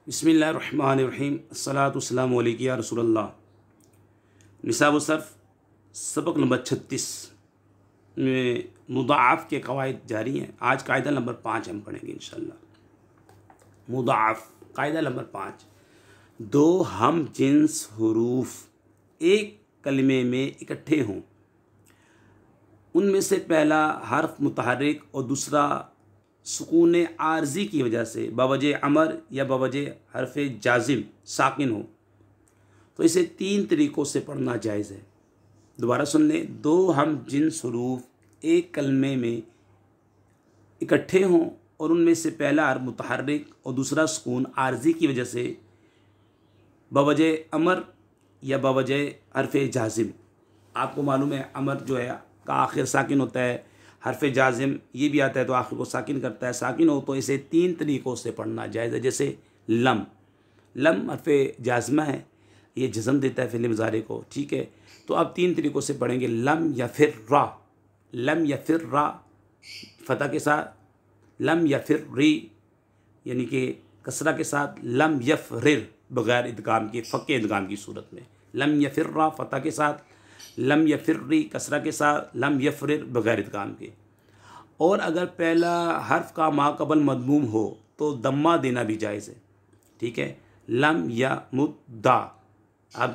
बिस्मिल्लाहिर्रहमानिर्रहीम अस्सलातु वस्सलामु अलैका या रसूलल्लाह। निसाब व सर्फ सबक नंबर 36 में मुदाफ़ के कवायद जारी हैं। आज कायदा नंबर 5 हम पढ़ेंगे इंशाअल्लाह। मुदाफ़ कायदा नंबर 5, दो हम जिन्स हुरूफ एक कलमे में इकट्ठे हों, उनमें से पहला हर्फ मुतहर्रिक और दूसरा सुकून आर्जी की वजह से बवजह अमर या बवजह हर्फ जाजिम साकिन हो, तो इसे 3 तरीक़ों से पढ़ना जायज़ है। दोबारा सुन लें। दो हम जिन्स हुरूफ एक कलमे में इकट्ठे हों और उनमें से पहला हर्फ मुतहर्रिक और दूसरा सुकून आर्जी की वजह से बवजह अमर या बवजह हर्फ जाजिम। आपको मालूम है अमर जो है का आखिर साकिन होता है, हर्फ जाजिम ये भी आता है तो आखिर को साकिन करता है। साकिन हो तो इसे 3 तरीक़ों से पढ़ना जायज़ है। जैसे लम, लम हर्फ जाज़मा है, ये जज़म देता है फ़िल मुज़ारे को, ठीक है। तो अब 3 तरीक़ों से पढ़ेंगे। लम या फिर रा, लम या फिर रा फ़तह के साथ, लम या फिर री यानी कि कसरा के साथ, लम यफ़रिर बग़ैर इदगाम के, फ़क्के इदगाम की सूरत में। लम या फिर रा फ़तह के साथ, लम यफ़िर्री कसरा के साथ, लम यफ़रिर बग़ैर इदगाम के। और अगर पहला हर्फ का माक़बल मदमूम हो तो दम्मा देना भी जायज़ है, ठीक है। लम या मुद्दा, अब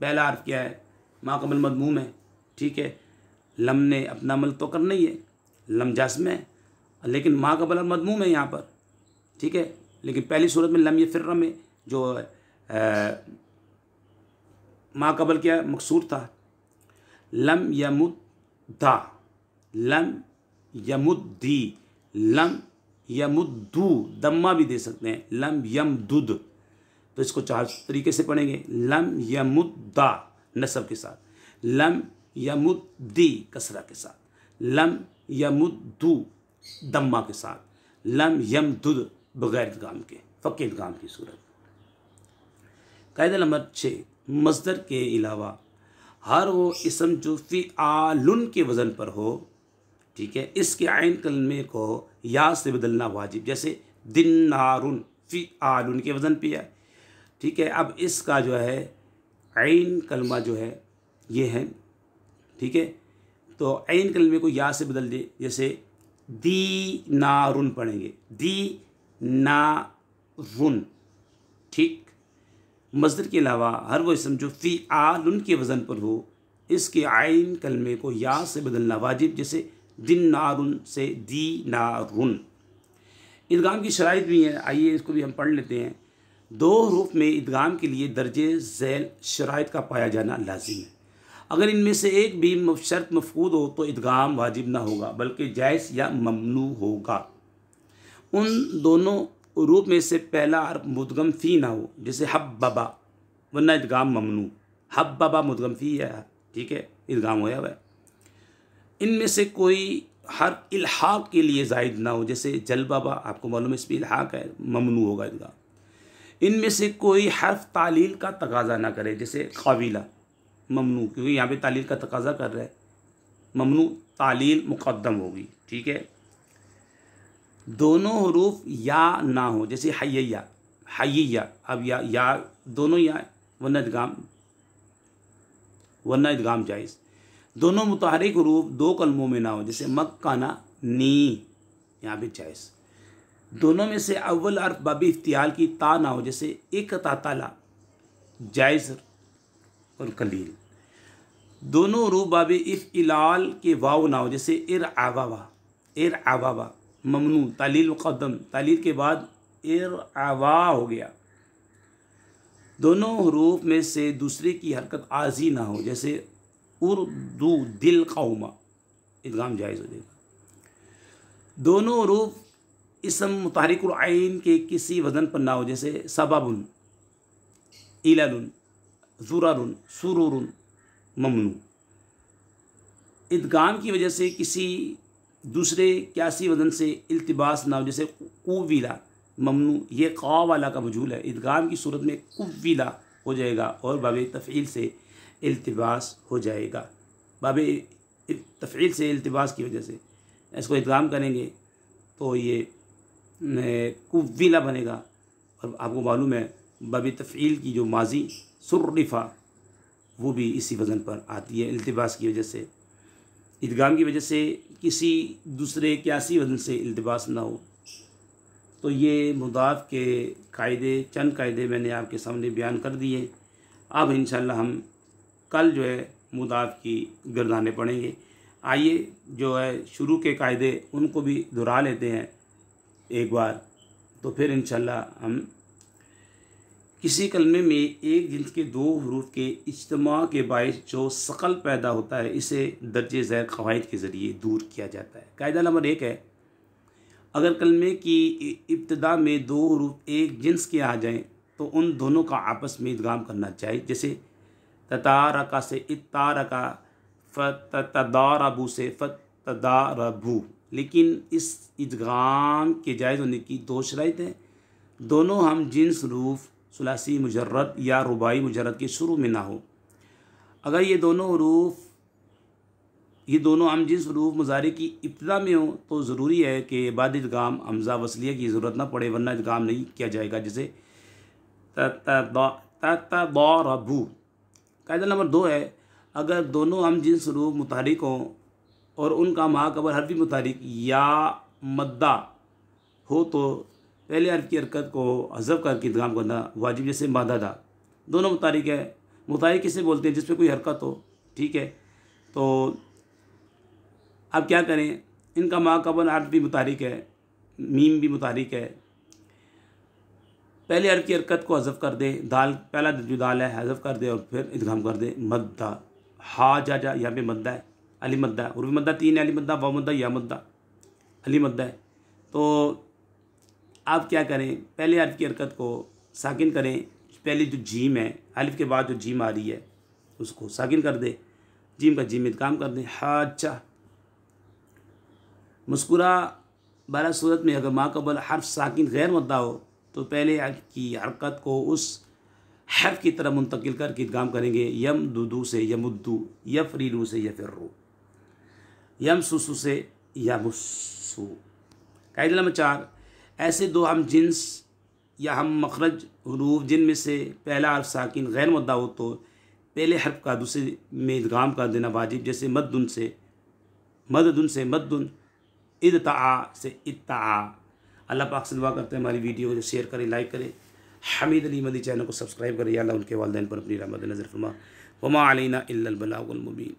पहला हर्फ क्या है, माक़बल मदमूम है, ठीक है। लम ने अपना अमल तो करना ही है, लम जाज़म है लेकिन माक़बल मदमूम है यहाँ पर, ठीक है। लेकिन पहली सूरत में लम यफ़िर्र में जो माक़बल क्या मकसूर था, लम यमुद्दा, लम यमुद्दी, लम यमुद्दू, दम्मा भी दे सकते हैं, लम यमदुद। तो इसको 4 तरीके से पढ़ेंगे। लम यमुद्दा नसब के साथ, लम यमुद्दी कसरा के साथ, लम यमुद्दू दम्मा के साथ, लम यमदुद बग़ैर इदगाम के, फ़क्के इदगाम की सूरत। कायदा नंबर 6, मस्दर के अलावा हर वो इसम जो फ़िआलुन के वज़न पर हो, ठीक है, इसके आइन कलमे को या से बदलना वाजिब। जैसे दिन्नारुन फ़िआलुन के वज़न पे है, ठीक है। अब इसका जो है आइन कलमा जो है ये है, ठीक है। तो आइन कलमे को या से बदल दे, जैसे दी नारुन पढ़ेंगे, दी नारुन, ठीक। मस्दर के अलावा हर वो इसम जो फ़िआलुन के वज़न पर हो, इसके आइन कलमे को या से बदलना वाजिब। जैसे दिन्नारुन से दी नारुन। इदगाम की शराइत भी हैं, आइए इसको भी हम पढ़ लेते हैं। 2 हरूफ में इदगाम के लिए दर्जे झैल शराइत का पाया जाना लाजिम है। अगर इनमें से एक भी शर्त मफकूद हो तो इदगाम वाजिब ना होगा बल्कि जायज़ या ममनू होगा। उन दोनों हरूफ में से पहला हर्फ मुदगम फ़ी ना हो, जैसे हब्बबा, वरना इदगाम ममनू। हब्बबा मुदगम फ़ी है, ठीक है, इदगाम होया हुआ है। इनमें से कोई हर्फ इल्हाक के लिए ज़ायद ना हो, जैसे जलबाबा, आपको मालूम है इस पर इल्हाक है, ममनू होगा इदगाम। इनमें से कोई हर्फ तालील का तकाज़ा ना करे, जैसे काबिला, ममनू, क्योंकि यहाँ पे तालील का तकाज़ा कर रहा है, ममनू तालील मुक़द्दम होगी, ठीक है। दोनों हरूफ या ना हो, जैसे हय्या, हय्या, अब या दोनों या, वरना इदगाम जायज़। दोनों मुतहर्रिक हरूफ 2 कलमों में ना हो, जैसे मक्काना नी, यहाँ पे जायज़। दोनों में से अव्वल हर्फ बाबी इफ्तियाल की ता ना हो, जैसे इक़तातला, जायज़ और कलील। दोनों हरूफ बाबी इफ़इलाल के वाव ना हो, जैसे इरआवावा, इरआवावा, ममनू, तालील मुक़द्दम, तालील के बाद इरआवा हो गया। दोनों हरूफ में से दूसरे की हरकत आजी ना हो, जैसे उर्दू दिल कौमा, इदगाम जायज़ हो जाएगा। दोनों हरूफ इसम मुतहर्रिकुल आइन के किसी वज़न पर ना हो, जैसे सबबुन, इललुन, ज़ुररुन, सुरुरुन, ममनू। इदगाम की वजह से किसी दूसरे क्यासी वज़न से इल्तिबास ना हो, जैसे कुव्विला, ममनू, ये क़ा वाला का मजहूल है, इदगाम की सूरत में कुव्विला हो जाएगा और बाबे तफ़ईल से इल्तिबास हो जाएगा। बाबे तफ़ईल से इल्तिबास की वजह से इसको इदगाम करेंगे तो ये कुव्विला बनेगा। और आपको मालूम है बाबी तफ़ील की जो माजी सुर्रिफ़ा वो भी इसी वज़न पर आती है, इल्तिबास की वजह से, इदगाम की वजह से, किसी दूसरे क्यासी वज़न से इल्तिबास ना हो। तो ये मुदाफ़ के कायदे, चंद कायदे मैंने आपके सामने बयान कर दिए। अब इंशाअल्लाह हम कल जो है मुदाफ़ की गर्दानें पढ़ेंगे। आइए जो है शुरू के कायदे उनको भी दोहरा लेते हैं एक बार, तो फिर इंशाअल्लाह हम किसी कलमे में एक जिन्स के दो हरूफ के इज्तिमा के बायस जो शकल पैदा होता है, इसे दर्जे ज़ैल क़वाइद के ज़रिए दूर किया जाता है। कायदा नंबर 1 है, अगर कलमे की इब्तिदा में दो हरूफ एक जिन्स के आ जाएं तो उन दोनों का आपस में इदगाम करना चाहिए। जैसे ततारका से इत्तारका, फतदारबू से फतदारबू। लेकिन इस इदगाम के जायज़ होने की दो शराइत हैं, दोनों हम जिन्स हरूफ सुलासी मुजर्रद या रुबाई मुजर्रद के शुरू में ना हो। अगर ये दोनों हम जिन्स हरूफ मुज़ारे की इब्तिदा में हो तो ज़रूरी है कि बाद इदगाम हमज़ा वसलिया की ज़रूरत ना पड़े, वरना इदगाम नहीं किया जाएगा। जैसे ततदारबू। कायदा नंबर 2 है, अगर दोनों हम जिन्स हरूफ मुतहरिक हों और उनका माक़बल हर्फ़ी मुतहरिक या मद्दा हो तो पहले हर्फ की हरकत को हज़फ करके इदगाम करना वाजिब। जैसे मददा, दोनों मुतहरिक है, मुतहरिक किसे बोलते हैं जिस पे कोई हरकत हो, ठीक है। तो अब क्या करें, इनका माक़बल हर्फ भी मुतहरिक है, मीम भी मुतहरिक है, पहले हर्फ की हरकत को हज़फ कर दे, दाल पहला जो दाल है हज़फ कर दे और फिर इदगाम कर दे। मद्दा, हा जा जा, यहाँ पे मद्दा है, अली मद्दा है, उर्वी मद्दा 3 है, अली मद्दा, वाव मद्दा, या मद्दा, अली मद्दा है। तो आप क्या करें, पहले हर्फ की हरकत को साकिन करें, पहले जो जीम है अलिफ के बाद जो जीम आ रही है उसको साकिन कर दे, जीम का जीम इदगाम कर दें। हाजा, मुस्कुरा बाला सूरत में अगर माक़बल हर्फ साकिन गैर मद्दा हो तो पहले हर्फ की हरकत को उस हर्फ की तरफ मुंतकिल करके इदगाम करेंगे। यम दुदू से यमुद्दू, यफरीलू से यफिर्रू, यम सुसु से यमुस्सू। कायदा नंबर 4, ऐसे दो हम जिन्स या हम मखरज हरूफ जिनमें से पहला हर्फ साकिन गैर मद्दा हो तो पहले हर्फ का दूसरे में इदगाम कर देना वाजिब। जैसे मद्दुन से मद्दुन, इदता से इत्ता। अल्लाह पाक से दुआ करते हैं हमारी वीडियो को शेयर करें, लाइक करें। हमीद अली मदी चैनल को सब्सक्राइब करें। या अल्लाह उनके वालिदैन पर अपनी रहमत नज़र फरमा। वमा अलैना इल्लल बलागुल मुबीन।